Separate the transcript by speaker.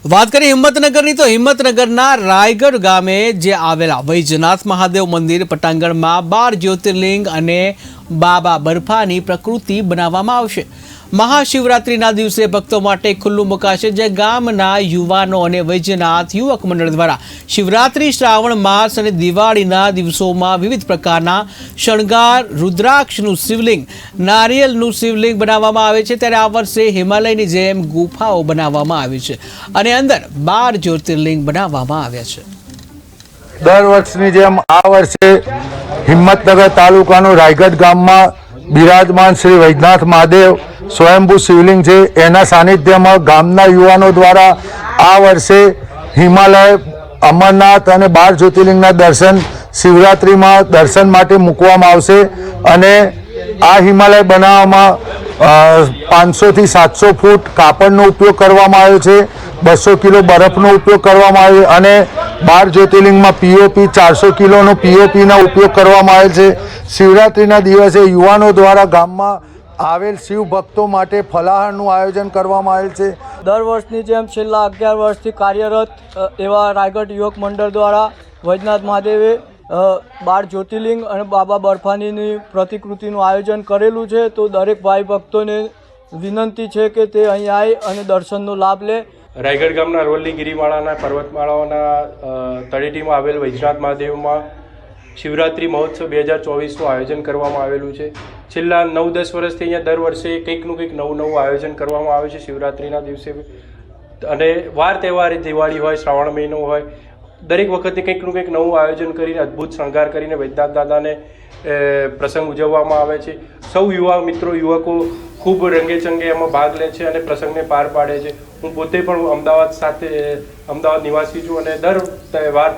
Speaker 1: વાત કરીએ હિંમતનગરની તો હિંમતનગરના રાયગઢ ગામે જે આવેલા વૈજનાથ મહાદેવ મંદિર પટાંગણમાં 12 જ્યોતિર્લિંગ અને બાબા બર્ફાની પ્રકૃતિ બનાવવામાં આવશે। મહાશિવરાત્રિના દિવસે ભક્તો માટે ખુલ્લું મુકાશે, જે ગામના યુવાનો અને વૈજનાથ યુવક મંડળ દ્વારા શિવરાત્રિ, શ્રાવણ માસ અને દિવાળીના દિવસોમાં વિવિધ પ્રકારના શણગાર, રુદ્રાક્ષનું શિવલિંગ, નારિયેળનું શિવલિંગ બનાવવામાં આવે છે। ત્યારે આ વર્ષે હિમાલયની જેમ ગુફાઓ બનાવવામાં આવી છે અને અંદર 12 જ્યોતિર્લિંગ બનાવવામાં આવ્યા છે।
Speaker 2: દર વર્ષની જેમ આ વર્ષે હિંમતનગર તાલુકાનું રાયગઢ ગામમાં બિરાજમાન શ્રી વૈજનાથ મહાદેવ સ્વયંભૂ શિવલિંગ છે, એના સાનિધ્યમાં ગામના યુવાનો દ્વારા આ વર્ષે હિમાલય, અમરનાથ અને 12 જ્યોતિર્લિંગના દર્શન શિવરાત્રિમાં દર્શન માટે મૂકવામાં આવશે અને આ હિમાલય બનાવવામાં 500 થી 700 ફૂટ કાપડનો ઉપયોગ કરવામાં આવ્યો છે, 200 કિલો બરફનો ઉપયોગ કરવામાં આવ્યો અને 12 જ્યોતિર્લિંગમાં પીઓપી 400 કિલોનો પીઓપીનો ઉપયોગ કરવામાં આવેલ છે। શિવરાત્રિના દિવસે યુવાનો દ્વારા ગામમાં આવેલ શિવ ભક્તો માટે ફલાહારનું આયોજન કરવામાં આવેલ છે।
Speaker 3: દર વર્ષની જેમ છેલ્લા 11 વર્ષથી કાર્યરત એવા રાયગઢ યુવક મંડળ દ્વારા વૈજનાથ મહાદેવે 12 જ્યોતિર્લિંગ અને બાબા બર્ફાનીની પ્રતિકૃતિનું આયોજન કરેલું છે। તો દરેક ભાઈ ભક્તોને વિનંતી છે કે તે અહીં આવી અને દર્શનનો લાભ લે।
Speaker 4: રાયગઢ ગામના અરવલ્લી ગિરિમાળાના પર્વતમાળાઓના તળેટીમાં આવેલ વૈજનાથ મહાદેવમાં શિવરાત્રિ મહોત્સવ 2024નું આયોજન કરવામાં આવેલું છે। છેલ્લા 9-10 વર્ષથી અહીંયા દર વર્ષે કંઈકનું કંઈક નવું આયોજન કરવામાં આવે છે શિવરાત્રિના દિવસે, અને વાર તહેવારે દિવાળી હોય, શ્રાવણ મહિનો હોય, દરેક વખતે કંઈકનું કંઈક નવું આયોજન કરીને અદ્ભુત શણગાર કરીને વૈજનાથ દાદાને પ્રસંગ ઉજવવામાં આવે છે। સૌ યુવા મિત્રો, યુવકો ખૂબ રંગેચંગે એમાં ભાગ લે છે અને પ્રસંગને પાર પાડે છે। હું પોતે પણ અમદાવાદ નિવાસી છું અને દર તહેવાર